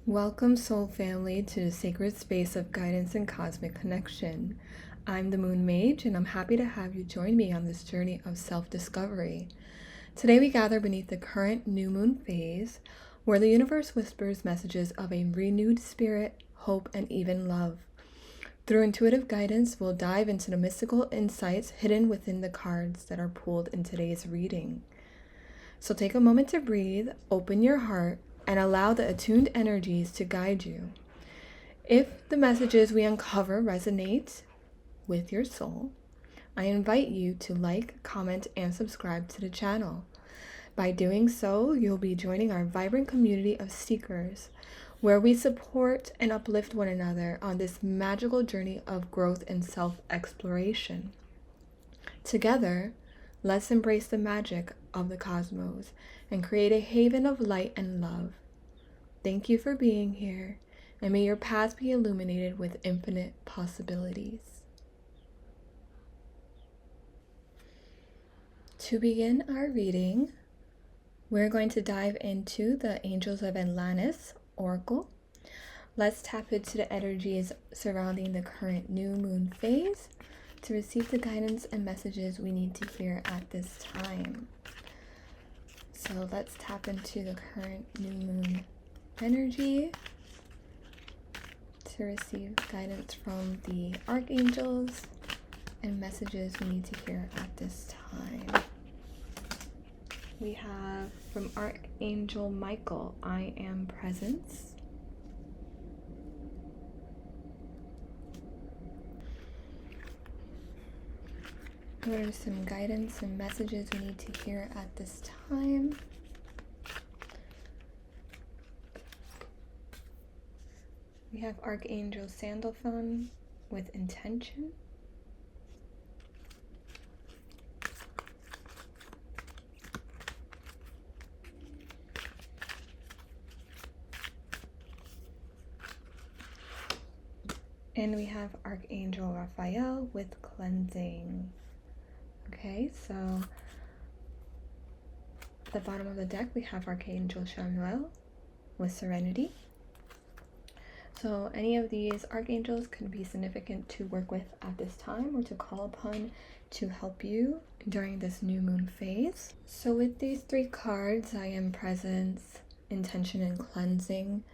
Welcome, soul family, to the sacred space of guidance and cosmic connection. I'm the Moon Mage, and I'm happy to have you join me on this journey of self-discovery. Today we gather beneath the current new moon phase, where the universe whispers messages of a renewed spirit, hope, and even love. Through intuitive guidance, we'll dive into the mystical insights hidden within the cards that are pulled in today's reading. So take a moment to breathe, open your heart, and allow the attuned energies to guide you. If the messages we uncover resonate with your soul, I invite you to like, comment, and subscribe to the channel. By doing so, you'll be joining our vibrant community of seekers, where we support and uplift one another on this magical journey of growth and self-exploration. Together, let's embrace the magic of the cosmos and create a haven of light and love. Thank you for being here, and may your path be illuminated with infinite possibilities. To begin our reading, we're going to dive into the Angels of Atlantis Oracle. Let's tap into the energies surrounding the current new moon phase to receive the guidance and messages we need to hear at this time. So let's tap into the current new moon energy to receive guidance from the archangels and messages we need to hear at this time. We have from Archangel Michael, I am presence. What are some guidance and messages we need to hear at this time? We have Archangel Sandalphon with intention. And we have Archangel Raphael with cleansing. Okay, so at the bottom of the deck we have Archangel Chamuel with serenity. So any of these archangels could be significant to work with at this time or to call upon to help you during this new moon phase. So with these three cards, I am presence, intention, and cleansing,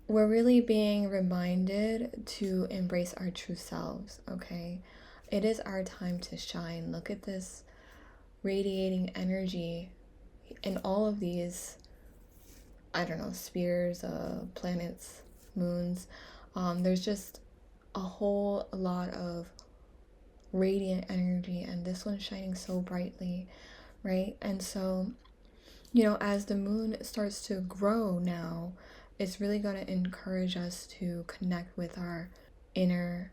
we're really being reminded to embrace our true selves, okay? It is our time to shine. Look at this radiating energy in all of these, I don't know, spheres, planets, moons. There's just a whole lot of radiant energy, and this one's shining so brightly, right? And so, as the moon starts to grow now, it's really going to encourage us to connect with our inner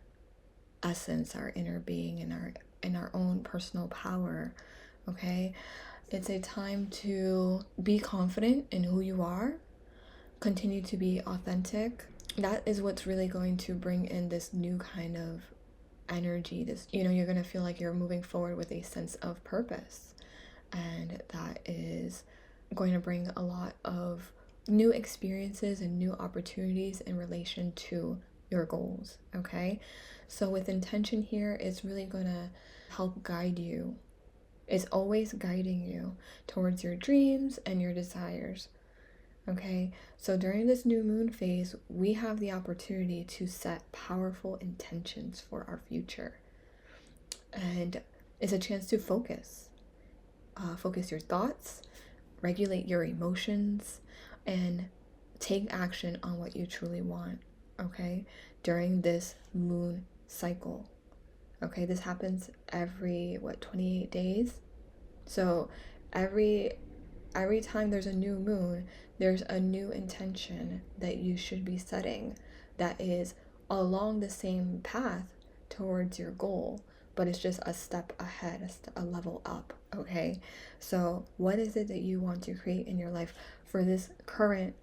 essence, our inner being, and our own personal power. Okay, it's a time to be confident in who you are, continue to be authentic. That is what's really going to bring in this new kind of energy. This, you're going to feel like you're moving forward with a sense of purpose, and that is going to bring a lot of new experiences and new opportunities in relation to your goals. Okay, so with intention here, it's really going to help guide you. It's always guiding you towards your dreams and your desires. Okay, so during this new moon phase, we have the opportunity to set powerful intentions for our future, and it's a chance to focus your thoughts, regulate your emotions, and take action on what you truly want. Okay, during this moon cycle. Okay, this happens every 28 days. So every time there's a new moon, there's a new intention that you should be setting that is along the same path towards your goal, but it's just a step ahead, a level up. Okay, so what is it that you want to create in your life for this current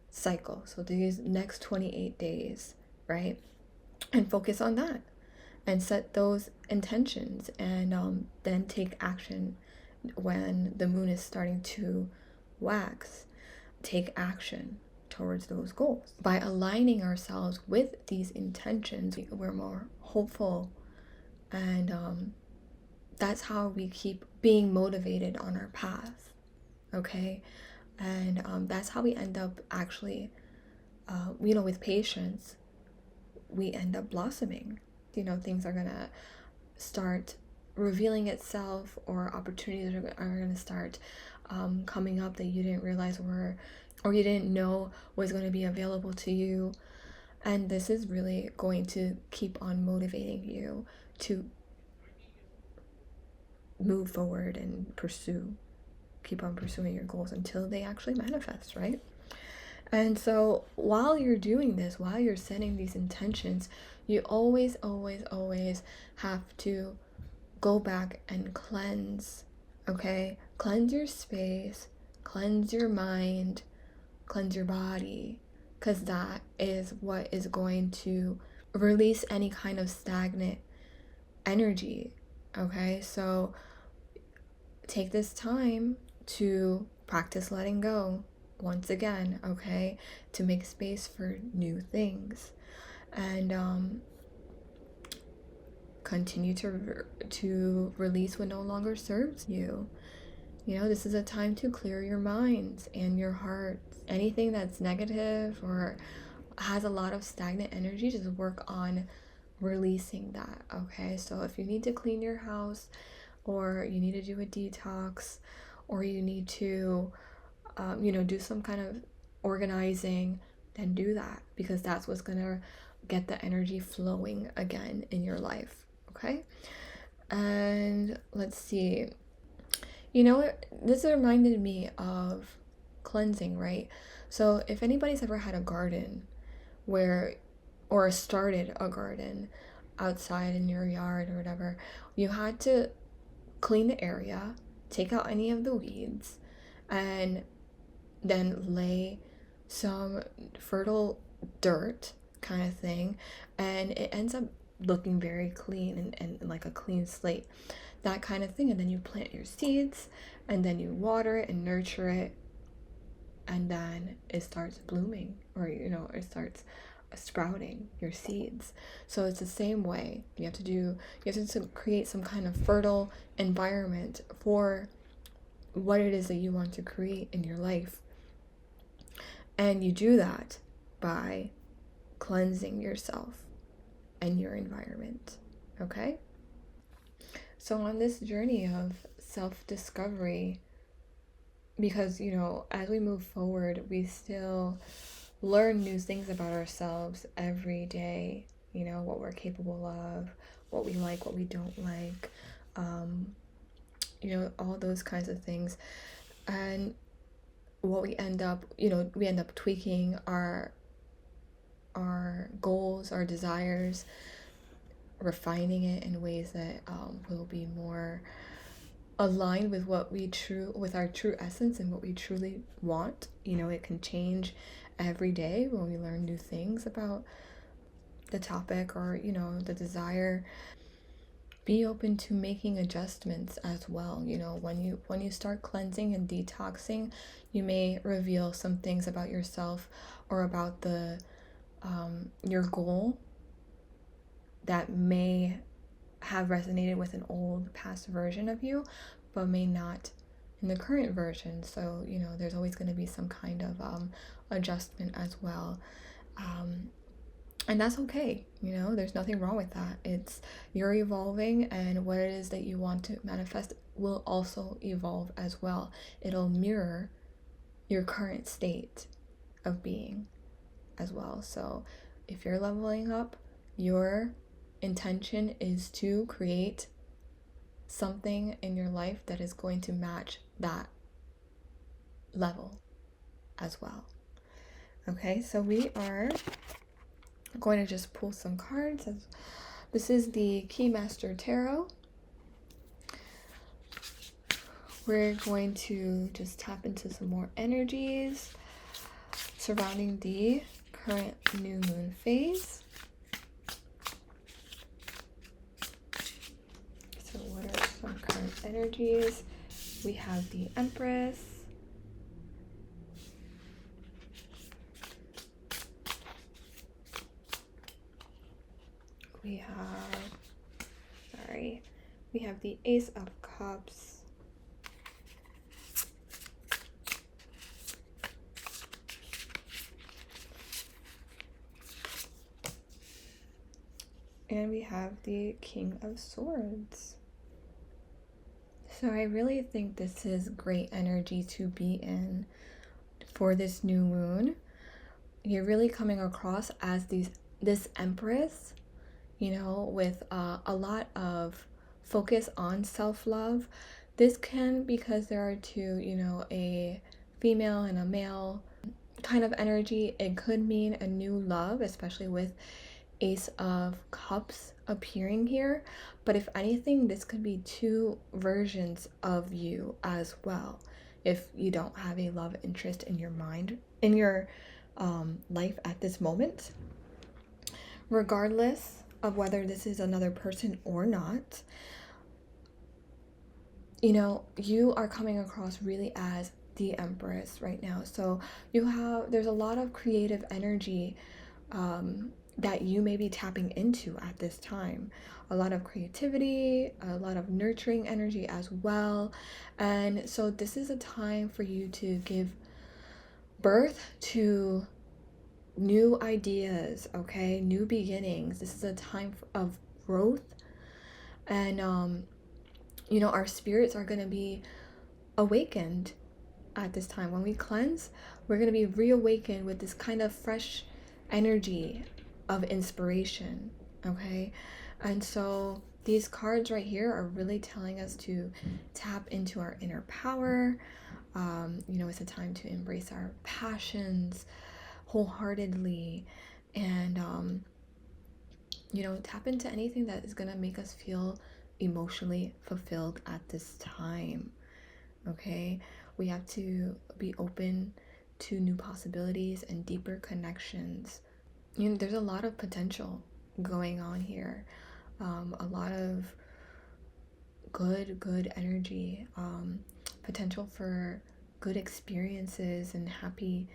cycle? So these next 28 days, right? And focus on that and set those intentions, and then take action when the moon is starting to wax. take action towards those goals. By aligning ourselves with these intentions, we're more hopeful, and that's how we keep being motivated on our path, okay? And that's how we end up actually, with patience, we end up blossoming. Things are gonna start revealing itself, or opportunities are gonna start coming up that you didn't realize were, or you didn't know was going to be available to you. And this is really going to keep on motivating you to move forward and keep on pursuing your goals until they actually manifest, right? And so while you're doing this, while you're setting these intentions, you always have to go back and cleanse, okay? Cleanse your space, cleanse your mind, cleanse your body, because that is what is going to release any kind of stagnant energy, okay? So take this time to practice letting go once again, okay? To make space for new things, and continue to release what no longer serves you. This is a time to clear your minds and your hearts. Anything that's negative or has a lot of stagnant energy, just work on releasing that, okay? So if you need to clean your house, or you need to do a detox, or you need to, do some kind of organizing, then do that, because that's what's gonna get the energy flowing again in your life, okay? And let's see. This reminded me of cleansing, right? So if anybody's ever had a garden or started a garden outside in your yard or whatever, you had to clean the area, take out any of the weeds, and then lay some fertile dirt kind of thing, and it ends up looking very clean and like a clean slate, that kind of thing. And then you plant your seeds, and then you water it and nurture it, and then it starts blooming, or it starts sprouting your seeds. So it's the same way. You have to create some kind of fertile environment for what it is that you want to create in your life. And you do that by cleansing yourself and your environment, okay? So on this journey of self-discovery, because as we move forward, we still learn new things about ourselves every day, what we're capable of, what we like, what we don't like, all those kinds of things. And what we end up tweaking our goals, our desires, refining it in ways that will be more aligned with with our true essence and what we truly want. It can change every day when we learn new things about the topic or the desire. Be open to making adjustments as well. When you start cleansing and detoxing, you may reveal some things about yourself or about your goal that may have resonated with an old past version of you, but may not in the current version. So there's always going to be some kind of adjustment as well, and that's okay. There's nothing wrong with that. You're evolving, and what it is that you want to manifest will also evolve as well. It'll mirror your current state of being as well. So if you're leveling up, your intention is to create something in your life that is going to match that level as well. Okay, so we are going to just pull some cards. This is the Keymaster Tarot. We're going to just tap into some more energies surrounding the current new moon phase. So what are some current energies? We have the Empress, We have, sorry, we have the Ace of Cups. And we have the King of Swords. So I really think this is great energy to be in for this new moon. You're really coming across as this Empress, you know, with a lot of focus on self-love. This can, because there are two, you know, a female and a male kind of energy, it could mean a new love, especially with Ace of Cups appearing here. But if anything, this could be two versions of you as well. If you don't have a love interest in your mind, in your life at this moment, regardless of whether this is another person or not, you know, you are coming across really as the Empress right now. So there's a lot of creative energy that you may be tapping into at this time. A lot of creativity, a lot of nurturing energy as well. And so this is a time for you to give birth to new ideas, okay? New beginnings. This is a time of growth. And, you know, our spirits are going to be awakened at this time. When we cleanse, we're going to be reawakened with this kind of fresh energy of inspiration, okay? And so these cards right here are really telling us to tap into our inner power. You know, it's a time to embrace our passions wholeheartedly, and you know, tap into anything that is going to make us feel emotionally fulfilled at this time, okay? We have to be open to new possibilities and deeper connections. You know, there's a lot of potential going on here, a lot of good energy, potential for good experiences and happy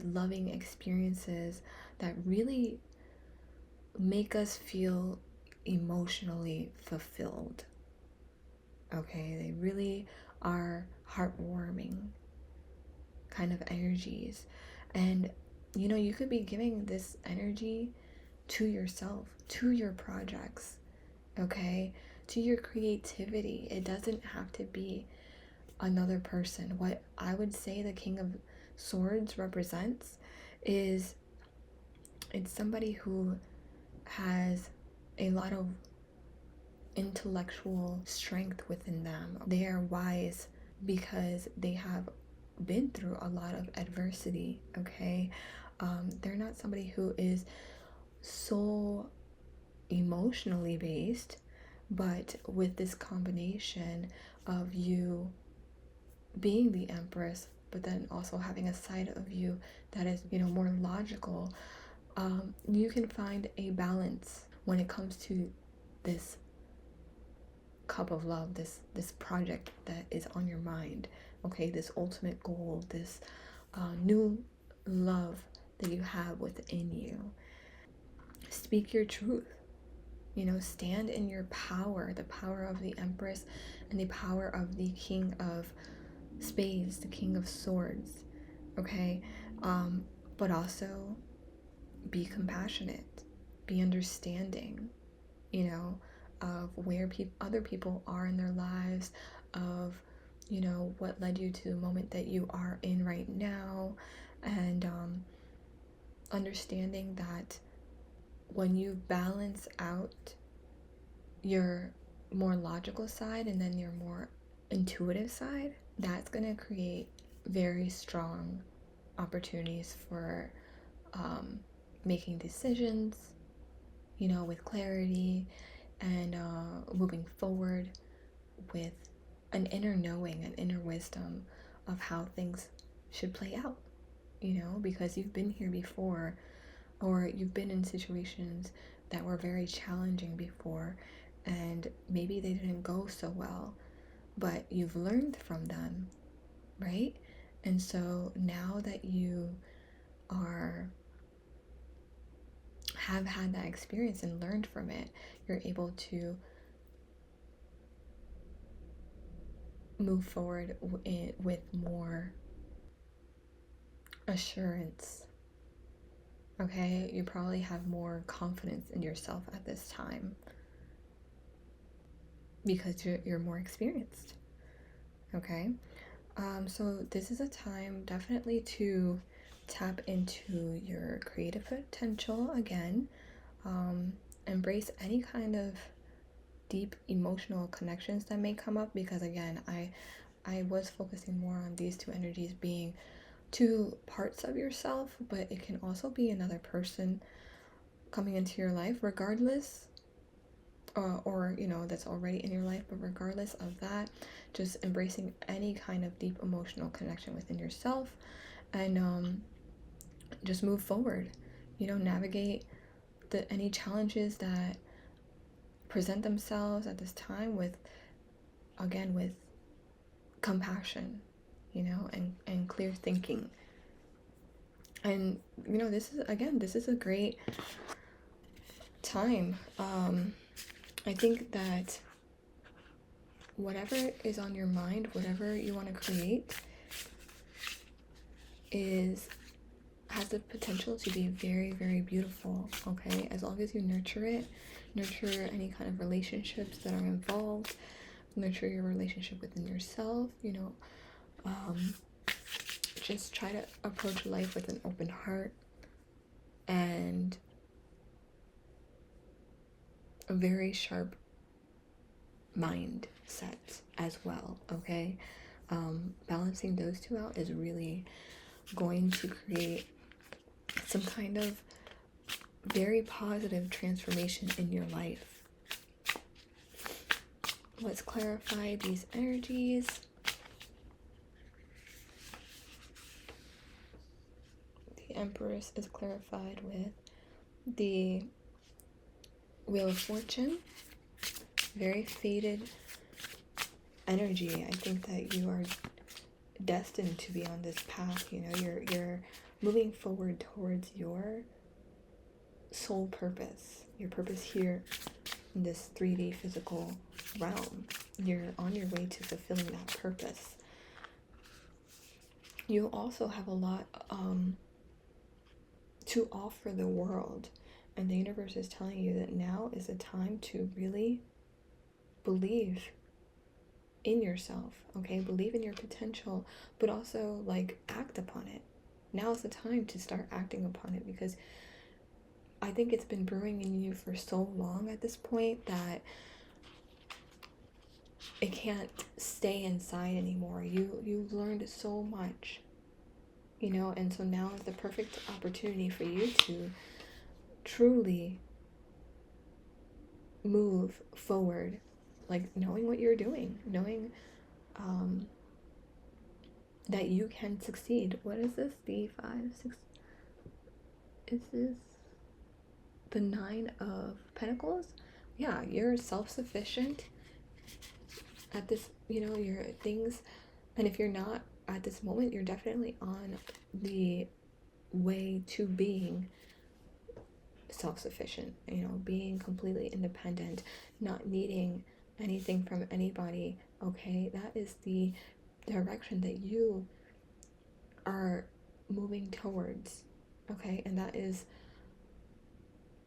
loving experiences that really make us feel emotionally fulfilled, okay? They really are heartwarming kind of energies. And you know, you could be giving this energy to yourself, to your projects, okay? To your creativity. It doesn't have to be another person. What I would say the King of Swords represents is it's somebody who has a lot of intellectual strength within them. They are wise because they have been through a lot of adversity, okay? They're not somebody who is so emotionally based, but with this combination of you being the Empress, but then also having a side of you that is, you know, more logical, you can find a balance when it comes to this cup of love, this project that is on your mind, okay? This ultimate goal, this new love that you have within you. Speak your truth, you know, stand in your power, the power of the Empress and the power of the King of Spades, the King of Swords, okay? But also be compassionate, be understanding, you know, of where other people are in their lives, of, you know, what led you to the moment that you are in right now, and understanding that when you balance out your more logical side and then your more intuitive side, that's going to create very strong opportunities for making decisions, you know, with clarity, and moving forward with an inner knowing, an inner wisdom of how things should play out, you know, because you've been here before, or you've been in situations that were very challenging before, and maybe they didn't go so well, but you've learned from them, right? And so now that you are have had that experience and learned from it, you're able to move forward with more assurance. Okay, you probably have more confidence in yourself at this time because you're more experienced. Okay, so this is a time definitely to tap into your creative potential again. Embrace any kind of deep emotional connections that may come up, because again, I was focusing more on these two energies being two parts of yourself, but it can also be another person coming into your life, regardless, or you know, that's already in your life. But regardless of that, just embracing any kind of deep emotional connection within yourself, and just move forward. You know, navigate any challenges that present themselves at this time with compassion, you know, and clear thinking. And you know, this is a great time. I think that whatever is on your mind, whatever you want to create, has the potential to be very, very beautiful. Okay, as long as you nurture it, nurture any kind of relationships that are involved, nurture your relationship within yourself, you know, just try to approach life with an open heart and a very sharp mindset as well. Okay, balancing those two out is really going to create some kind of very positive transformation in your life. Let's clarify these energies. The Empress is clarified with the Wheel of Fortune. Very fated energy. I think that you are destined to be on this path. You know, you're moving forward towards your soul purpose, your purpose here in this 3D physical realm. You're on your way to fulfilling that purpose. You also have a lot to offer the world, and the universe is telling you that now is the time to really believe in yourself. Okay, believe in your potential, but also like act upon it. Now is the time to start acting upon it, because I think it's been brewing in you for so long at this point that it can't stay inside anymore. You've learned so much, you know, and so now is the perfect opportunity for you to truly move forward, like knowing what you're doing, knowing that you can succeed. What is this? The 5, 6, is this the 9 of Pentacles? Yeah, you're self-sufficient at this, you know, your things. And if you're not at this moment, you're definitely on the way to being self-sufficient, you know, being completely independent, not needing anything from anybody. Okay, that is the direction that you are moving towards. Okay, and that is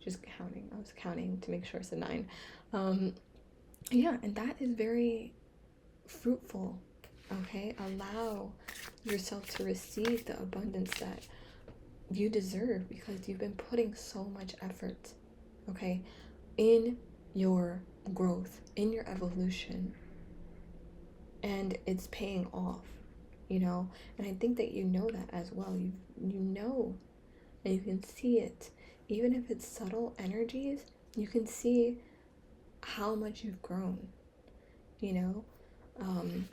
just counting. I was counting to make sure it's a 9. Yeah, and that is very fruitful. Okay, allow yourself to receive the abundance that you deserve, because you've been putting so much effort, okay, in your growth, in your evolution, and it's paying off, you know. And I think that you know that as well. You know, and you can see it, even if it's subtle energies. You can see how much you've grown, you know, and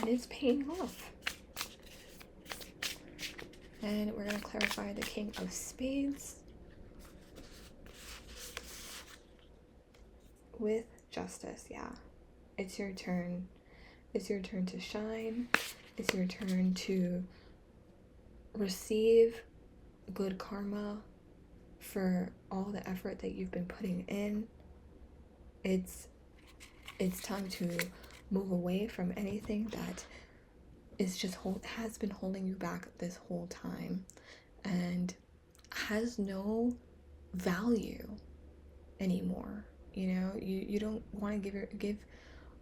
it's paying off. And we're going to clarify the King of Spades with Justice. Yeah, it's your turn. It's your turn to shine. It's your turn to receive good karma for all the effort that you've been putting in. It's time to move away from anything that is just has been holding you back this whole time and has no value anymore. You know, you don't want to give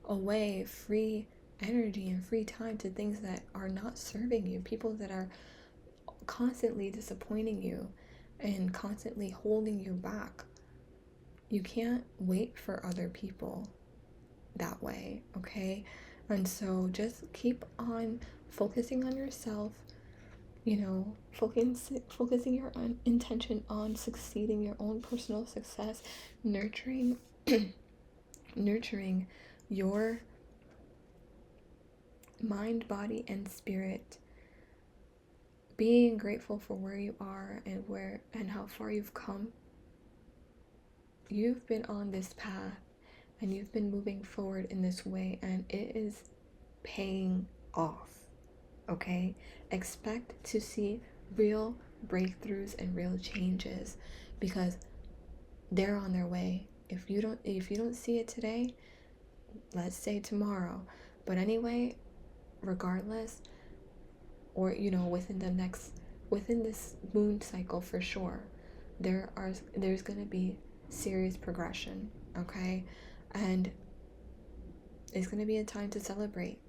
away free energy and free time to things that are not serving you, people that are constantly disappointing you and constantly holding you back. You can't wait for other people that way, okay? And so just keep on focusing on yourself, you know, focusing your intention on succeeding, your own personal success, nurturing nurturing your mind, body, and spirit, being grateful for where you are and how far you've come. You've been on this path and you've been moving forward in this way, and it is paying off, okay? Expect to see real breakthroughs and real changes, because they're on their way. If you don't see it today, let's say tomorrow. But anyway, regardless, or you know, within this moon cycle for sure, there's going to be serious progression, okay? And it's going to be a time to celebrate.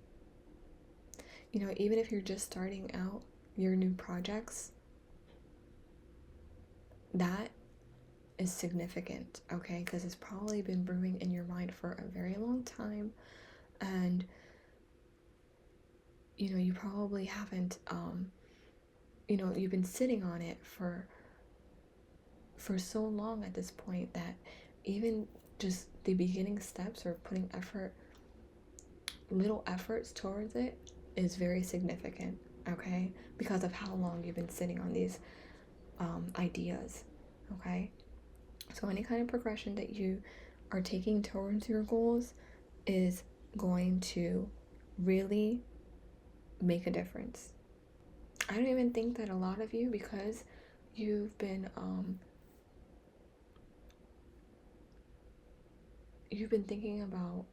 You know, even if you're just starting out your new projects, that is significant, okay? Because it's probably been brewing in your mind for a very long time, and you know, you probably haven't you know, you've been sitting on it for so long at this point that even just the beginning steps or putting little efforts towards it is very significant, okay? Because of how long you've been sitting on these ideas, okay? So any kind of progression that you are taking towards your goals is going to really make a difference. I don't even think that a lot of you, because you've been thinking about,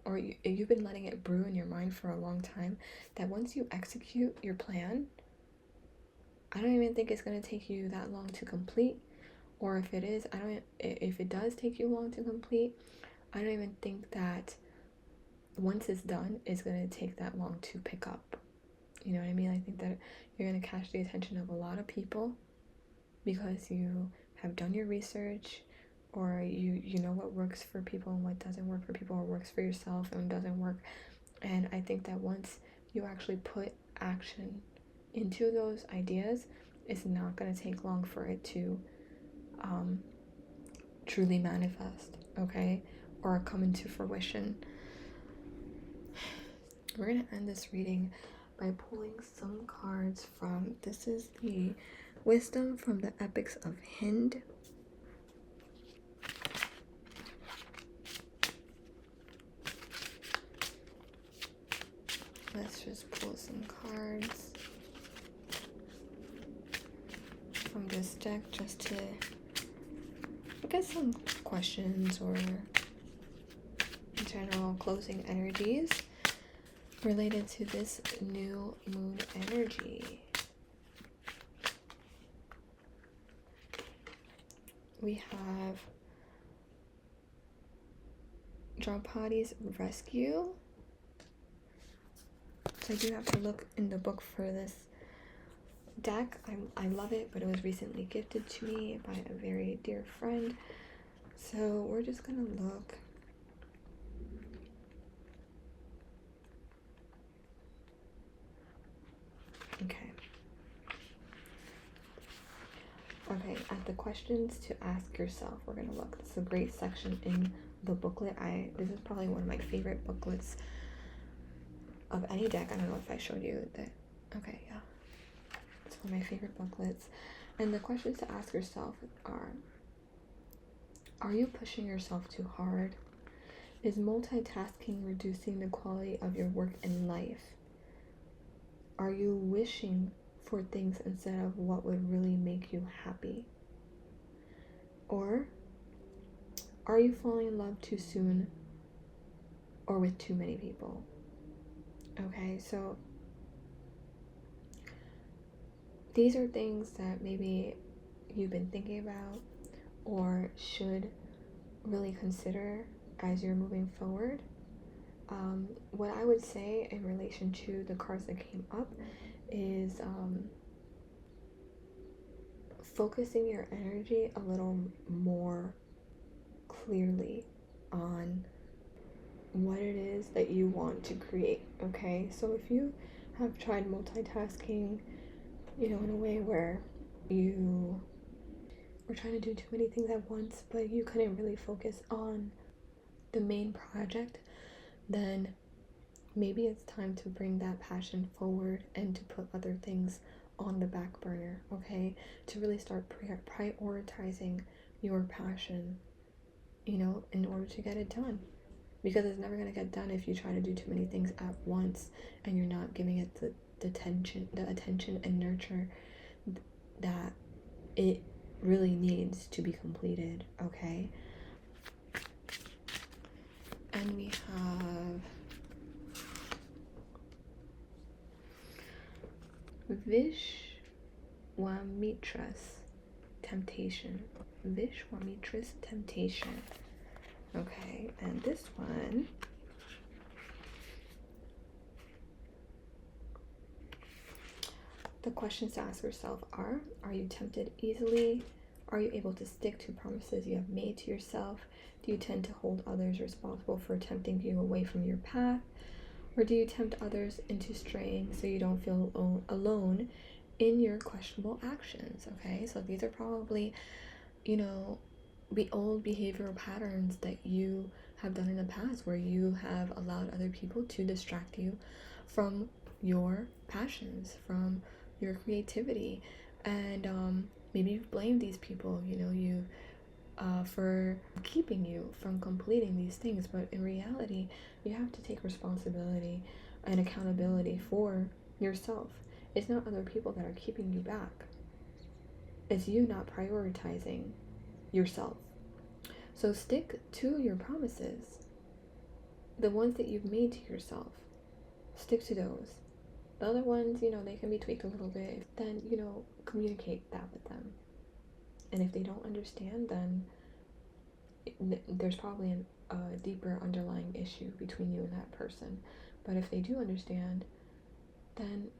or you've been letting it brew in your mind for a long time, that once you execute your plan, I don't even think it's going to take you that long to complete. Or if it is, if it does take you long to complete, I don't even think that once it's done, it's going to take that long to pick up. You know what I mean? I think that you're going to catch the attention of a lot of people because you have done your research, or you know what works for people and what doesn't work for people, or works for yourself and doesn't work. And I think that once you actually put action into those ideas, it's not going to take long for it to truly manifest, okay, or come into fruition. We're going to end this reading by pulling some cards from, this is the Wisdom from the Epics of Hind. Let's just pull some cards from this deck just to get some questions or general closing energies related to this new moon energy. We have Draupadi's Rescue. So I do have to look in the book for this deck. I love it, but it was recently gifted to me by a very dear friend. So we're just gonna look. Okay, at the questions to ask yourself, we're gonna look. This is a great section in the booklet. This is probably one of my favorite booklets of any deck. I don't know if I showed you that. Okay, yeah. It's one of my favorite booklets. And the questions to ask yourself are you pushing yourself too hard? Is multitasking reducing the quality of your work and life? Are you wishing for things instead of what would really make you happy? Or are you falling in love too soon or with too many people? Okay, so these are things that maybe you've been thinking about or should really consider as you're moving forward. What I would say in relation to the cards that came up is focusing your energy a little more clearly on what it is that you want to create. Okay, so if you have tried multitasking, in a way where you were trying to do too many things at once, but you couldn't really focus on the main project, then maybe it's time to bring that passion forward and to put other things on the back burner, okay? To really start prioritizing your passion, in order to get it done. Because it's never going to get done if you try to do too many things at once and you're not giving it the attention and nurture that it really needs to be completed, okay? And we have Vishwamitra's temptation. Vishwamitra's temptation. Okay, and this one, the questions to ask yourself are you tempted easily? Are you able to stick to promises you have made to yourself? Do you tend to hold others responsible for tempting you away from your path? Or do you tempt others into straying so you don't feel alone in your questionable actions? Okay, so these are probably, the old behavioral patterns that you have done in the past where you have allowed other people to distract you from your passions, from your creativity. And maybe you've blamed these people, for keeping you from completing these things. But in reality, you have to take responsibility and accountability for yourself. It's not other people that are keeping you back. It's you not prioritizing yourself. So stick to your promises, the ones that you've made to yourself. Stick to those. The other ones, they can be tweaked a little bit. Then, communicate that with them. And if they don't understand, then there's probably a deeper underlying issue between you and that person. But if they do understand, then,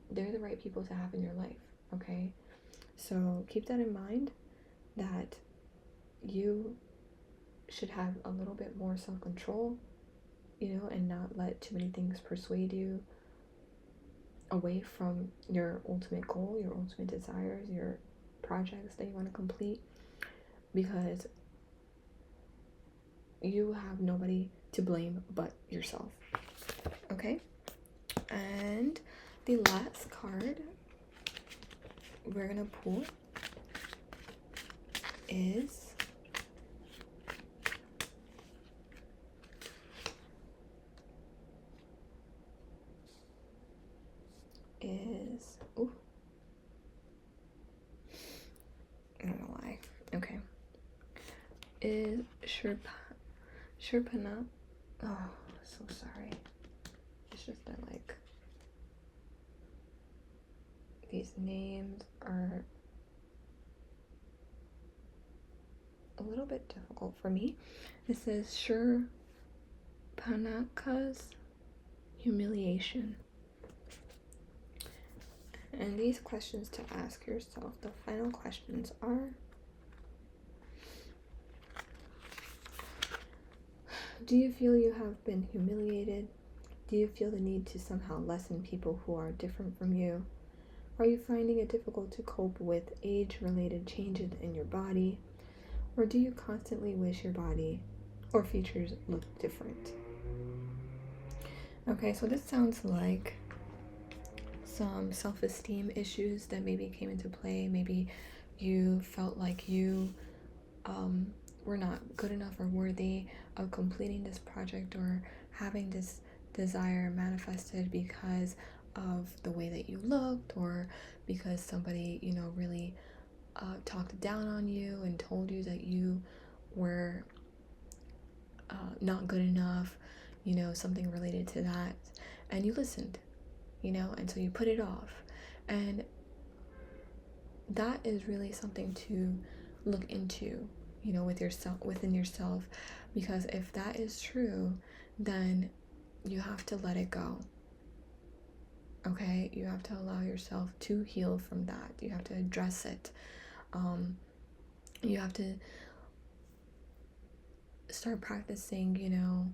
they're the right people to have in your life, okay? So keep that in mind, that you should have a little bit more self-control, and not let too many things persuade you away from your ultimate goal, your ultimate desires, your projects that you want to complete, because you have nobody to blame but yourself, okay? And the last card we're gonna pull is I don't know why. Okay. Is Sherpana. Oh, so sorry. It's just that, these names are a little bit difficult for me. It says Sherpanaka's humiliation. And these questions to ask yourself, the final questions are: do you feel you have been humiliated? Do you feel the need to somehow lessen people who are different from you? Are you finding it difficult to cope with age-related changes in your body? Or do you constantly wish your body or features looked different? Okay, so this sounds like some self-esteem issues that maybe came into play. Maybe you felt like you were not good enough or worthy of completing this project or having this desire manifested because of the way that you looked, or because somebody, really talked down on you and told you that you were not good enough, you know, something related to that, and you listened, you know, and so you put it off. And that is really something to look into, you know, with yourself, within yourself, because if that is true, then you have to let it go. Okay, you have to allow yourself to heal from that. You have to address it. You have to start practicing, you know,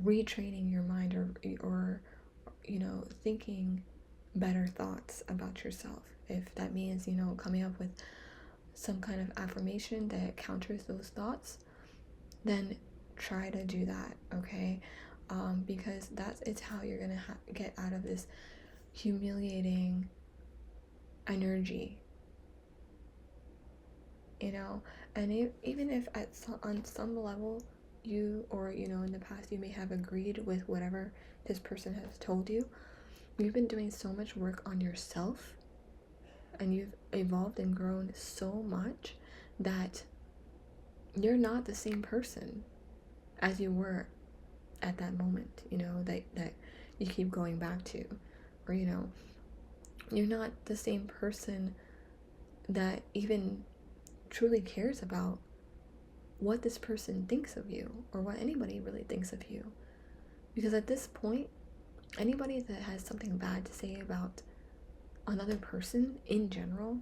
retraining your mind, or you know, thinking better thoughts about yourself. If that means, you know, coming up with some kind of affirmation that counters those thoughts, then try to do that, okay? Because it's how you're gonna get out of this humiliating energy, you know. And even if on some level you, or you know, in the past you may have agreed with whatever this person has told you, you've been doing so much work on yourself, and you've evolved and grown so much that you're not the same person as you were at that moment, you know, that you keep going back to. Or, you know, you're not the same person that even truly cares about what this person thinks of you, or what anybody really thinks of you. Because at this point, anybody that has something bad to say about another person in general,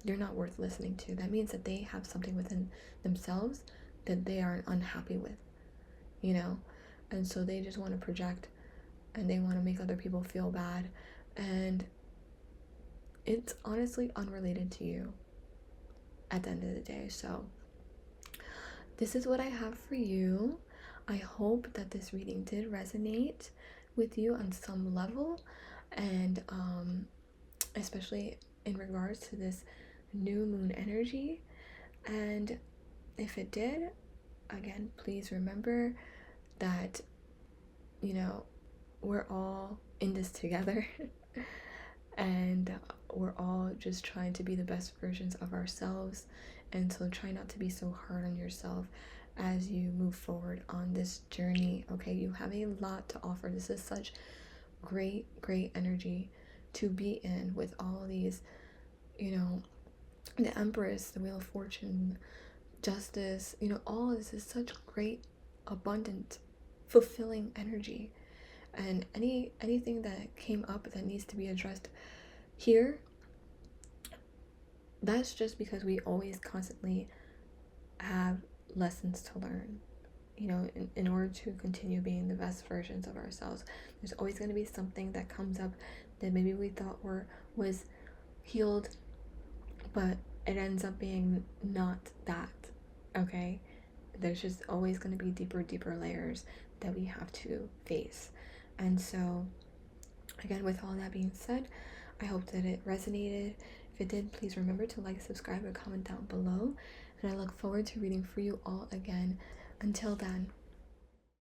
you're not worth listening to. That means that they have something within themselves that they are unhappy with, you know. And so they just want to project, and they want to make other people feel bad, and it's honestly unrelated to you at the end of the day. So this is what I have for you. I hope that this reading did resonate with you on some level, and especially in regards to this new moon energy. And if it did, again, please remember that, you know, we're all in this together and we're all just trying to be the best versions of ourselves. And so try not to be so hard on yourself as you move forward on this journey. Okay, you have a lot to offer. This is such great energy to be in, with all these, you know, the Empress, the Wheel of Fortune, Justice, you know, all this is such great, abundant, fulfilling energy. And anything that came up that needs to be addressed here, that's just because we always constantly have lessons to learn, you know, in order to continue being the best versions of ourselves. There's always going to be something that comes up that maybe we thought was healed, but it ends up being not that. Okay, there's just always going to be deeper layers that we have to face. And so again, with all that being said, I hope that it resonated. If it did, please remember to like, subscribe, or comment down below, and I look forward to reading for you all again. Until then,